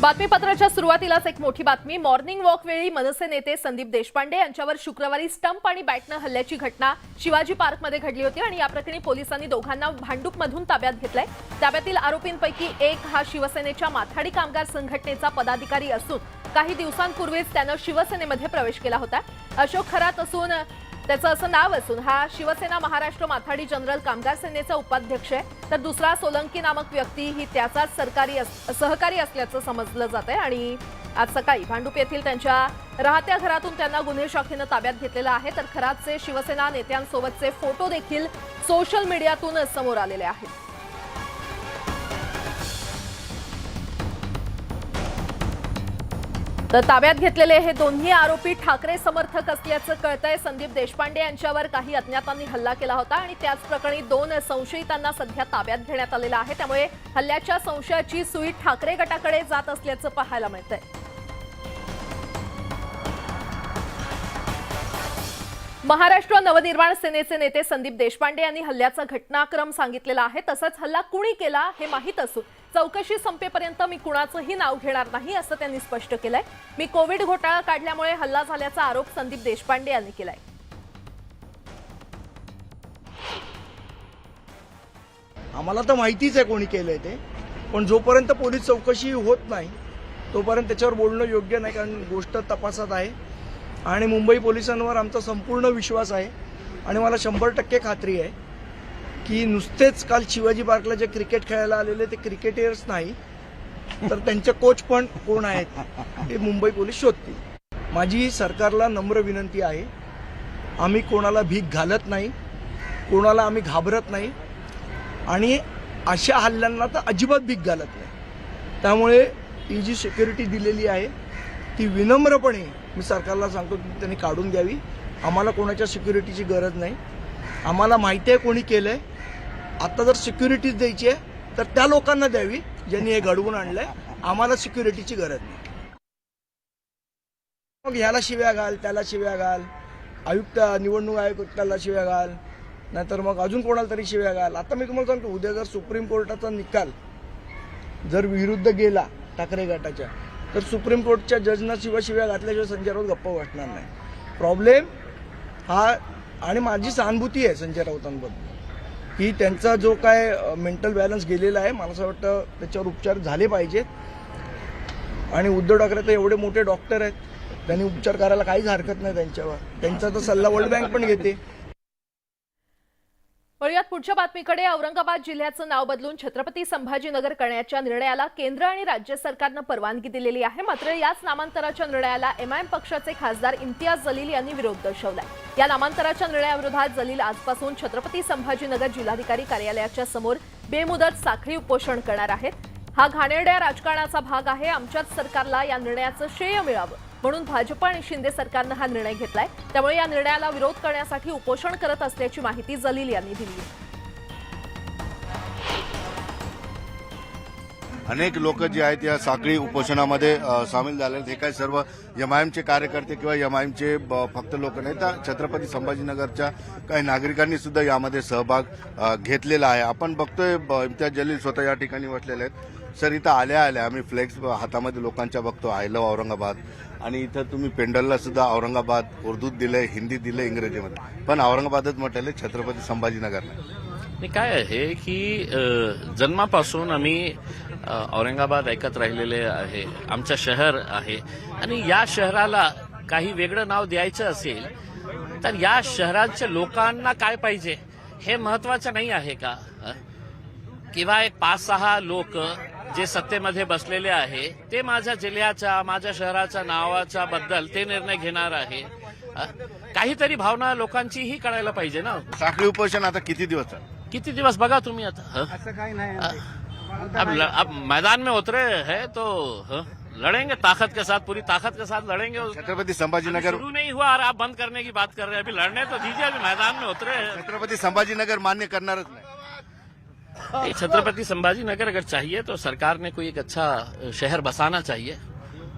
बातमीपत्राच्या सुरुवातीलाच एक मोठी बातमी। मॉर्निंग वॉक वेळी मनसे नेते संदीप देशपांडे यांच्यावर शुक्रवारी स्टंप आणि बॅटनं हल्ल्याची घटना शिवाजी पार्कमध्ये घडली होती आणि या प्रकरणी पोलिसांनी दोघांना भांडूपमधून ताब्यात घेतलंय। ताब्यातील आरोपींपैकी एक हा शिवसेनेच्या माथाडी कामगार संघटनेचा पदाधिकारी असून काही दिवसांपूर्वीच त्यानं शिवसेनेमध्ये प्रवेश केला होता। अशोक खरात असून त्याचं असं नाव असून हा शिवसेना महाराष्ट्र माथाडी जनरल कामगार सेनेचा उपाध्यक्ष आहे, तर दुसरा सोलंकी नामक व्यक्ती ही त्याचाच सहकारी असल्याचं समजलं जातंय आणि आज सकाळी भांडूप येथील त्यांच्या राहत्या घरातून त्यांना गुन्हे शाखेनं ताब्यात घेतलेलं आहे। तर खरातचे शिवसेना नेत्यांसोबतचे फोटो देखील सोशल मीडियातून समोर आलेले आहेत। तर ताब्यात घेतलेले हे दोन्ही आरोपी ठाकरे समर्थक असल्याचं कळतंय। संदीप देशपांडे यांच्यावर काही अज्ञातांनी हल्ला केला होता आणि त्याच प्रकरणी 2 संशयितांना सध्या ताब्यात घेण्यात आलेलं आहे। त्यामुळे हल्ल्याच्या संशयाची सुई ठाकरे गटाकडे जात असल्याचं पाहायला मिळतंय। महाराष्ट्र नवनिर्माण सेनेचे नेते संदीप देशपांडे यांनी हल्ल्याचा घटनाक्रम सांगितलेला आहे। तसंच हल्ला कुणी केला हे माहीत असून चौकशी संपेपर्यंत मी कुणाचंही नाव घेणार नाही असं त्यांनी स्पष्ट केलंय। मी कोविड घोटाळा काढल्यामुळे हल्ला झाल्याचा आरोप संदीप देशपांडे यांनी केलाय। आम्हाला तर माहितीच आहे कोणी केलंय ते, पण जोपर्यंत पोलीस चौकशी होत नाही तोपर्यंत त्याच्यावर बोलणं योग्य नाही, कारण गोष्ट तपासात आहे आणि मुंबई पोलिसांवर आमचा संपूर्ण विश्वास आहे आणि मला 100% खात्री आहे की नुसतेच काल शिवाजी पार्कला जे क्रिकेट खेळायला आलेले ते क्रिकेटर्स नाही, तर त्यांचे कोच पण कोण आहेत हे मुंबई पोलीस शोधतील। माझी सरकारला नम्र विनंती आहे, आम्ही कोणाला भीक घालत नाही, कोणाला आम्ही घाबरत नाही आणि अशा हल्ल्यांना तर अजिबात भीक घालत नाही। त्यामुळे ही जी सिक्युरिटी दिलेली आहे ती विनम्रपणे मी सरकारला सांगतो की त्यांनी काढून घ्यावी। आम्हाला कोणाच्या सिक्युरिटीची गरज नाही, आम्हाला माहिती आहे कोणी केलंय। आता जर सिक्युरिटीज द्यायची आहे तर त्या लोकांना द्यावी ज्यांनी हे घडवून आणलंय, आम्हाला सिक्युरिटीची गरज नाही। मग ह्याला शिव्या घाल, त्याला शिव्या घाल, आयुक्त निवडणूक आयुक्ताला शिव्या घाल, नाहीतर मग अजून कोणाला तरी शिव्या घाल। आता मी तुम्हाला सांगतो, उद्या जर सुप्रीम कोर्टाचा निकाल जर विरुद्ध गेला ठाकरे गटाच्या, तर सुप्रीम कोर्टच्या जजना शिव्या घातल्याशिवाय संजय राऊत गप्प बसणार नाही। प्रॉब्लेम हा, आणि माझी सहानुभूती आहे संजय राऊतांबद्दल की त्यांचा जो काय मेंटल बॅलन्स गेलेला आहे, मला असं वाटतं त्याच्यावर उपचार झाले पाहिजेत। आणि उद्धव ठाकरे तर एवढे मोठे डॉक्टर आहेत, त्यांनी उपचार करायला काहीच हरकत नाही त्यांच्यावर, त्यांचा तर सल्ला वर्ल्ड बँक पण घेते। वळूयात पुढच्या बातमीकडे। औरंगाबाद जिल्ह्याचं नाव बदलून छत्रपती संभाजीनगर करण्याच्या निर्णयाला केंद्र आणि राज्य सरकारनं परवानगी दिलेली आहे। मात्र याच नामांतराच्या निर्णयाला एमआयएम पक्षाचे खासदार इम्तियाज जलील यांनी विरोध दर्शवलाय। या नामांतराच्या निर्णयाविरोधात जलील आजपासून छत्रपती संभाजीनगर जिल्हाधिकारी कार्यालयाच्या समोर बेमुदत साखळी उपोषण करणार आहेत। हा घाणेरड्या राजकारणाचा भाग आहे। आमच्याच सरकारला या निर्णयाचं श्रेय मिळावं म्हणून भाजप आणि शिंदे सरकारनं हा निर्णय घेतलाय। त्यामुळे या निर्णयाला विरोध करण्यासाठी उपोषण करत असल्याची माहिती जलील यांनी दिली। अनेक लोक जे आहेत या साखळी उपोषणामध्ये सामील झाले आहेत। हे काय सर्व एमआयएमचे कार्यकर्ते किंवा एमआयएमचे फक्त लोक नाही, तर छत्रपती संभाजीनगरच्या काही नागरिकांनी सुद्धा यामध्ये सहभाग घेतलेला आहे। आपण बघतोय इम्तियाज जलील स्वतः या ठिकाणी बसलेले आहेत। सर, इथं आल्या आम्ही फ्लेक्स हातामध्ये लोकांच्या बघतो, आय लव्ह औरंगाबाद, आणि इथं तुम्ही पेंडलला सुद्धा औरंगाबाद उर्दूत दिलंय, हिंदीत दिलंय, इंग्रजीमध्ये, पण औरंगाबादच म्हटलेलं छत्रपती संभाजीनगर नाही। काय आहे की जन्मापासून आम्ही औरंगाबाद ऐकत राहिलेले आहे, आमचं शहर आहे आणि या शहराला काही वेगळं नाव द्यायचं असेल तर या शहराच्या लोकांना काय पाहिजे हे महत्वाचं नाही आहे का? किंवा एक 5-6 लोक जे सत्तेमध्ये बसलेले आहे ते माझ्या जिल्ह्याच्या, माझ्या शहराच्या नावाच्या बद्दल ते निर्णय घेणार आहे। काहीतरी भावना लोकांचीही कळायला पाहिजे ना। साखळी उपोषण आता किती दिवस बघा तुम्ही आता। असं काही नाही, अब मैदान में उतरे हैं तो लड़ेंगे ताकत के साथ, पूरी ताकत के साथ लड़ेंगे। छत्रपती संभाजीनगर शुरू नहीं हुआ और आप बंद करने की बात कर रहे हैं, अभी लड़ने तो दीजिए, अभी मैदान में उतरे हैं। छत्रपती संभाजीनगर मान्य करणारच नाही। छत्रपति संभाजीनगर अगर चाहिए तो सरकार ने कोई एक अच्छा शहर बसाना चाहिए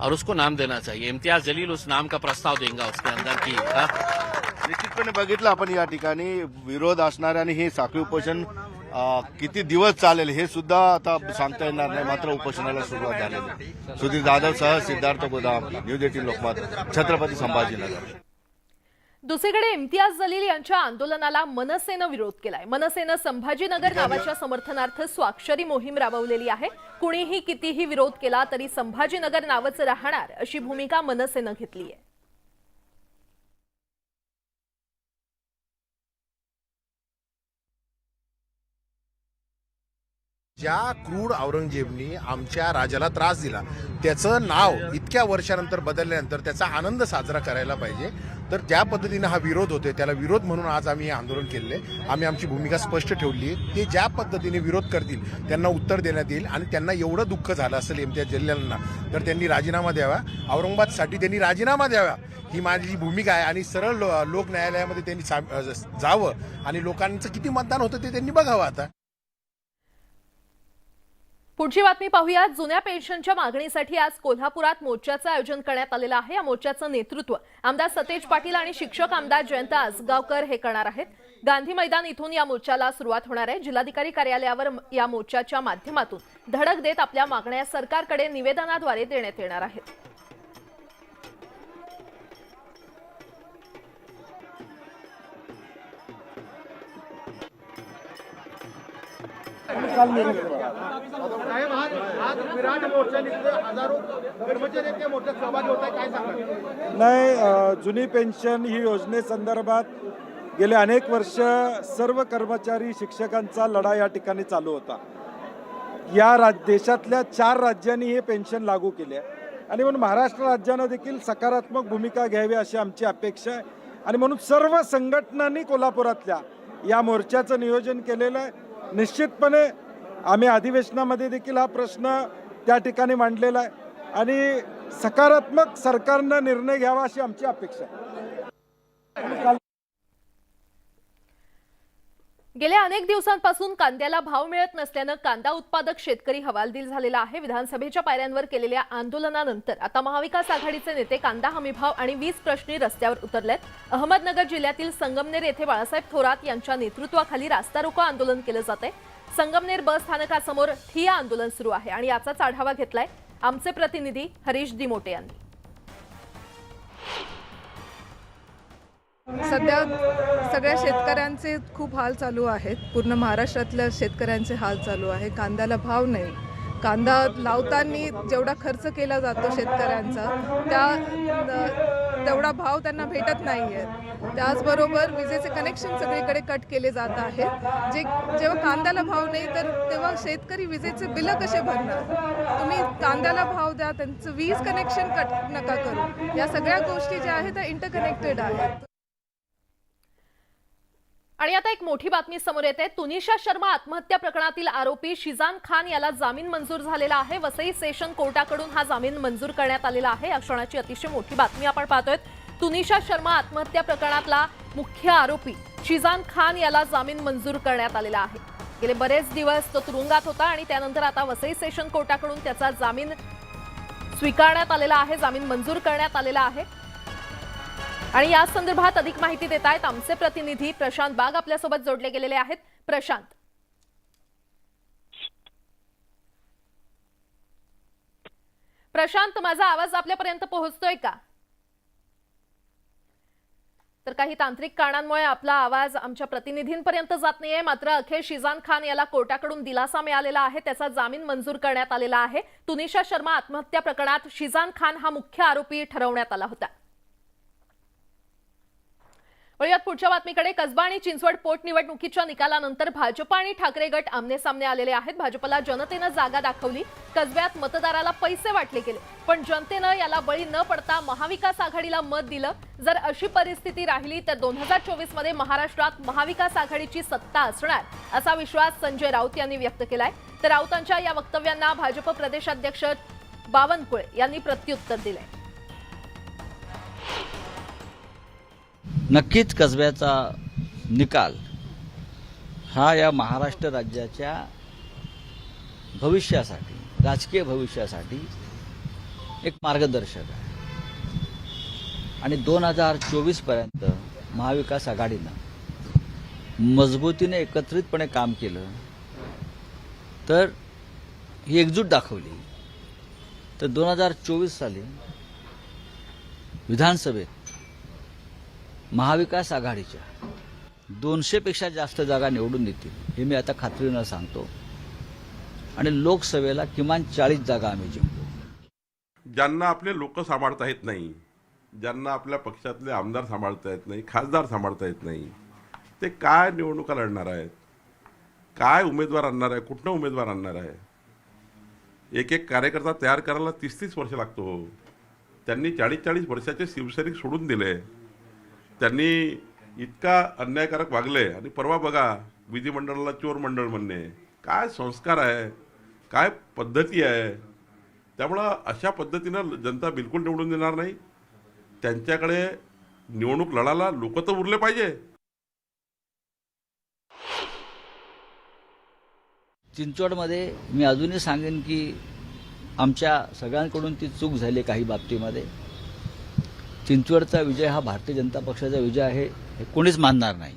और उसको नाम देना चाहिए। इम्तियाज जलील उस नाम का प्रस्ताव देगा उसके अंदर की। निश्चितपणे बघितलं आपण या ठिकाणी विरोध असणारे आणि हे साखळी उपोषण किती दिवस चालेल हे सुद्धा आता सांगता येणार नाही, मात्र उपोषणाला सुरुवात झालेली आहे. सुधीर जाधव सह सिद्धार्थ गोदाम, न्यूज 18 लोकमत, छत्रपती संभाजीनगर. दुसरीकडे इम्तियाज जलील यांच्या आंदोलनाला मनसेनं विरोध केलाय. मनसेनं संभाजीनगर नावाच्या समर्थनार्थ स्वाक्षरी मोहीम राबवलेली आहे. कुणीही कितीही विरोध केला तरी संभाजीनगर नावच राहणार अशी भूमिका मनसेनं घेतली आहे. ज्या क्रूर औरंगजेबनी आमच्या राजाला त्रास दिला त्याचं नाव इतक्या वर्षानंतर बदलल्यानंतर त्याचा आनंद साजरा करायला पाहिजे. तर ज्या पद्धतीने हा विरोध होतोय त्याला विरोध म्हणून आज आम्ही हे आंदोलन केलेले. आम्ही आमची भूमिका स्पष्ट ठेवली आहे. ते ज्या पद्धतीने विरोध करतील त्यांना उत्तर देण्यात येईल आणि त्यांना एवढं दुःख झालं असेल इम्तियाज जलीलांना तर त्यांनी राजीनामा द्यावा. औरंगाबादसाठी त्यांनी राजीनामा द्यावा ही माझी भूमिका आहे आणि सरळ लोक न्यायालयामध्ये त्यांनी जावं आणि लोकांचं किती मतदान होतं ते त्यांनी बघावं. आता पुढची बातमी पाहूया. जुन्या पेन्शनच्या मागणीसाठी आज कोल्हापुरात मोर्चाचं आयोजन करण्यात आलेलं आहे. या मोर्चाचं नेतृत्व आमदार सतेज पाटील आणि शिक्षक आमदार जयंत आसगावकर हे करणार आहेत. गांधी मैदान इथून या मोर्चाला सुरुवात होणार आहे. जिल्हाधिकारी कार्यालयावर या मोर्चाच्या माध्यमातून धडक देत आपल्या मागण्या सरकारकडे निवेदनाद्वारे देण्यात येणार आहेत. साहेब आज विराट मोर्चा निघतोय, हजारो कर्मचारी त्या मोर्चात सहभागी होत आहे, काय सांगा? नाही, जुनी पेन्शन ही योजनेसंदर्भात गेले अनेक वर्ष सर्व कर्मचारी शिक्षकांचा लढा या ठिकाणी चालू होता. या देशातल्या 4 राज्यांनी हे पेन्शन लागू केले आहे आणि म्हणून महाराष्ट्र राज्यानं देखील सकारात्मक भूमिका घ्यावी अशी आमची अपेक्षा आहे आणि म्हणून सर्व संघटनांनी कोल्हापुरातल्या या मोर्चाचं नियोजन केलेलं आहे. निश्चितपणे आम्ही अधिवेशनामध्ये देखील हा प्रश्न त्या ठिकाणी मांडलेला आहे आणि सकारात्मक सरकारनं निर्णय घ्यावा अशी आमची अपेक्षा आहे. गेल्या अनेक दिवसांपासून कांद्याला भाव मिळत नसल्यानं कांदा उत्पादक शेतकरी हवालदिल झालेला आहे. विधानसभेच्या पायऱ्यांवर केलेल्या आंदोलनानंतर आता महाविकास आघाडीचे नेते कांदा हमीभाव आणि वीज प्रश्नी रस्त्यावर उतरलेत. अहमदनगर जिल्ह्यातील संगमनेर येथे बाळासाहेब थोरात यांच्या नेतृत्वाखाली रास्ता रोको आंदोलन केलं जातंय. संगमनेर बस स्थानकासमोर ठिय्या आंदोलन सुरू आहे आणि याचाच आढावा घेतलाय आमचे प्रतिनिधी हरीश दिमोटे यांनी. सध्या सगळ्या शेतकऱ्यांचे खूप हाल चालू आहेत. पूर्ण महाराष्ट्रातल्या शेतकऱ्यांचे हाल चालू आहे. कांद्याला भाव नाही. कांदा लावताना जेवढा खर्च केला जातो शेतकऱ्यांचा तेवढा भाव त्यांना भेटत नाही आहे. त्याचबरोबर विजेचे कनेक्शन सगळीकडे कट केले जात आहेत. जेव्हा कांद्याला भाव नाही तर तेव्हा शेतकरी विजेचे बिलं कसे भरणार? तुम्ही कांद्याला भाव द्या, त्यांचं वीज कनेक्शन कट नका करू. या सगळ्या गोष्टी ज्या आहेत त्या इंटरकनेक्टेड आहेत. आणि आता एक मोठी बातमी समोर येते. तुनिशा शर्मा आत्महत्या प्रकरणातील आरोपी शिजान खान याला जामीन मंजूर झालेला आहे. वसई सेशन कोर्टाकडून हा जामीन मंजूर करण्यात आलेला आहे. या क्षणाची अतिशय मोठी बातमी आपण पाहतोय. तुनिशा शर्मा आत्महत्या प्रकरणातला मुख्य आरोपी शिजान खान याला जामीन मंजूर करण्यात आलेला आहे. गेले बरेच दिवस तो तुरुंगात होता आणि त्यानंतर आता वसई सेशन कोर्टाकडून त्याचा जामीन स्वीकारण्यात आलेला आहे, जामीन मंजूर करण्यात आलेला आहे. आणि या संदर्भात अधिक माहिती देत आहेत आमचे प्रतिनिधी प्रशांत बाग आपल्यासोबत जोडले गेलेले आहेत. प्रशांत, माझा आवाज आपल्यापर्यंत पोहोचतोय का? तर काही तांत्रिक कारणांमुळे आपला आवाज आमच्या प्रतिनिधींपर्यंत जात नाहीये. मात्र अखेर शिजान खान याला कोर्टाकडून दिलासा मिळालेला आहे. त्याचा जामीन मंजूर करण्यात आलेला आहे. तुनिशा शर्मा आत्महत्या प्रकरणात शिजान खान हा मुख्य आरोपी ठरवण्यात आला होता. वळूयात पुढच्या बातमीकडे. कसबा आणि चिंचवड पोटनिवडणुकीच्या निकालानंतर भाजप आणि ठाकरे गट आमनेसामने आलेले आहेत. भाजपला जनतेनं जागा दाखवली. कसब्यात मतदाराला पैसे वाटले गेले, पण जनतेनं याला बळी न पडता महाविकास आघाडीला मत दिलं. जर अशी परिस्थिती राहिली तर 2024 मध्ये महाराष्ट्रात महाविकास आघाडीची सत्ता असणार असा विश्वास संजय राऊत यांनी व्यक्त केलाय. तर राऊतांच्या या वक्तव्यांना भाजप प्रदेशाध्यक्ष बावनकुळे यांनी प्रत्युत्तर दिलंय. नक्कीच कसब्याचा निकाल हा या महाराष्ट्र राज्याच्या भविष्यासाठी, राजकीय भविष्यासाठी एक मार्गदर्शक आहे आणि 2024 पर्यंत महाविकास आघाडीनं मजबूतीने एकत्रितपणे काम केलं तर ही एकजूट दाखवली तर 2024 साली विधानसभेत महाविकास आघाडीच्या 200पेक्षा जास्त जागा निवडून येतील हे मी आता खात्रीनं सांगतो आणि लोकसभेला किमान 40 जागा आम्ही जिंकू. ज्यांना आपले लोक सांभाळता येत नाही, ज्यांना आपल्या पक्षातले आमदार सांभाळता येत नाही, खासदार सांभाळता येत नाही, ते काय निवडणुका लढणार आहेत, काय उमेदवार आणणार आहे, कुठनं उमेदवार आणणार आहे. एक एक कार्यकर्ता तयार करायला 30-30 वर्ष लागतो. त्यांनी 40-40 वर्षाचे शिवसैनिक सोडून दिले. त्यांनी इतका अन्यायकारक वागले आणि परवा बघा विधिमंडळाला चोर मंडळ म्हणणे. काय संस्कार आहे, काय पद्धती आहे. त्यामुळं अशा पद्धतीनं जनता बिलकुल निवडून देणार नाही. त्यांच्याकडे निवडणूक लढायला लोक तर उरले पाहिजे. चिंचवडमध्ये मी अजूनही सांगेन की आमच्या सगळ्यांकडून ती चूक झाली काही बाबतीमध्ये. चिंचवडचा विजय हा भारतीय जनता पक्षाचा विजय आहे हे कोणीच मानणार नाही.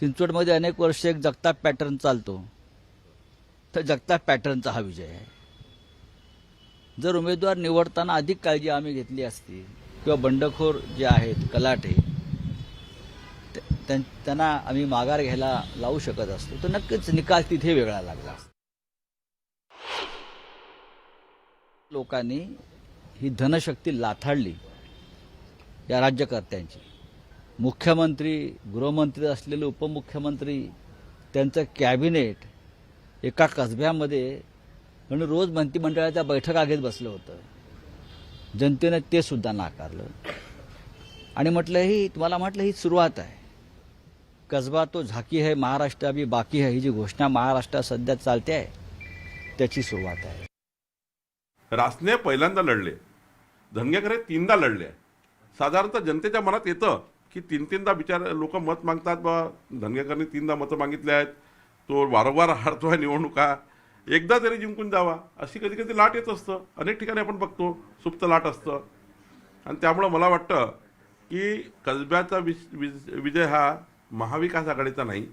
चिंचवडमध्ये अनेक वर्ष एक जगताप पॅटर्न चालतो, तर जगताप पॅटर्नचा हा विजय आहे. जर उमेदवार निवडताना अधिक काळजी आम्ही घेतली असती किंवा बंडखोर जे आहेत कलाटे त्यांना आम्ही माघार घ्यायला लावू शकत असतो तर नक्कीच निकाल तिथे वेगळा लागला. लोकांनी ही धनशक्ती लाथाडली या राज्यकर्त्यांची. मुख्यमंत्री, गृहमंत्री असलेले उपमुख्यमंत्री, त्यांचं कॅबिनेट एका कसब्यामध्ये आणि रोज मंत्रिमंडळाच्या बैठका घेत बसलं होतं. जनतेनं ते सुद्धा नाकारलं आणि तुम्हाला म्हटलं ही सुरुवात आहे. कसबा तो झाकी है, महाराष्ट्र अभी बाकी है, ही जी घोषणा महाराष्ट्रात सध्या चालते आहे त्याची सुरुवात आहे. रासने पहिल्यांदा लढले, धनगेकर 3दा लढले. साधारणतः जनतेच्या मनात येतं की 3-3दा बिचार लोक मत मागतात. बा धनगेकरने 3दा मतं मागितले आहेत, तो वारंवार हारतोय निवडणुका, एकदा तरी जिंकून जावा अशी कधी कधी लाट येत असतं. अनेक ठिकाणी आपण बघतो सुप्त लाट असतं. आणि त्यामुळं मला वाटतं की कसब्याचा विजय हा महाविकास आघाडीचा नाही,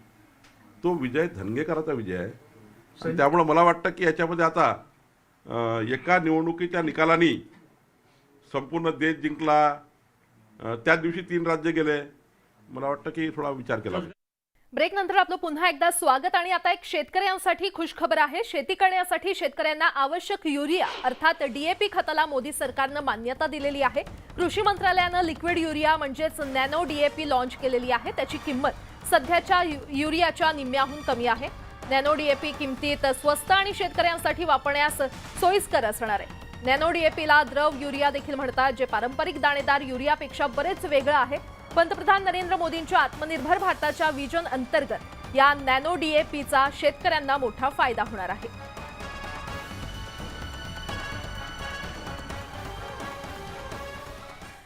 तो विजय धनगेकराचा विजय आहे. आणि त्यामुळं मला वाटतं की याच्यामध्ये आता एका निवडणुकीच्या निकालाने संपूर्ण देश जिंकला. त्याच दिवशी 3 राज्य गेले. मला वाटतं की थोडा विचार केला पाहिजे. ब्रेक नंतर आपलं पुन्हा एकदा स्वागत. आणि आता एक शेतकऱ्यांसाठी खुशखबर आहे. शेती करण्यासाठी शेतकऱ्यांना आवश्यक युरिया अर्थात DAP खताला मोदी सरकारनं मान्यता दिलेली आहे. कृषी मंत्रालयानं लिक्विड युरिया म्हणजेच नॅनो DAP लॉन्च केलेली आहे. त्याची किंमत सध्याच्या युरियाच्या निम्म्याहून कमी आहे. नॅनो DAP किमतीत स्वस्त आणि शेतकऱ्यांसाठी वापरण्यास सोयीस्कर असणार आहे. नॅनो DAPला द्रव युरिया देखील म्हणतात, जे पारंपरिक दाणेदार युरियापेक्षा बरेच वेगळं आहे. पंतप्रधान नरेंद्र मोदींच्या आत्मनिर्भर भारताच्या विजन अंतर्गत या नॅनो DAPचा शेतकऱ्यांना मोठा फायदा होणार आहे.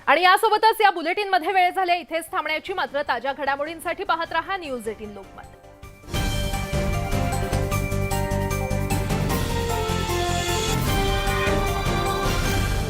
आणि यासोबतच या बुलेटिनमध्ये वेळ झाली इथेच थांबण्याची. मात्र ताज्या घडामोडींसाठी पाहत रहा न्यूज 18 लोकमत.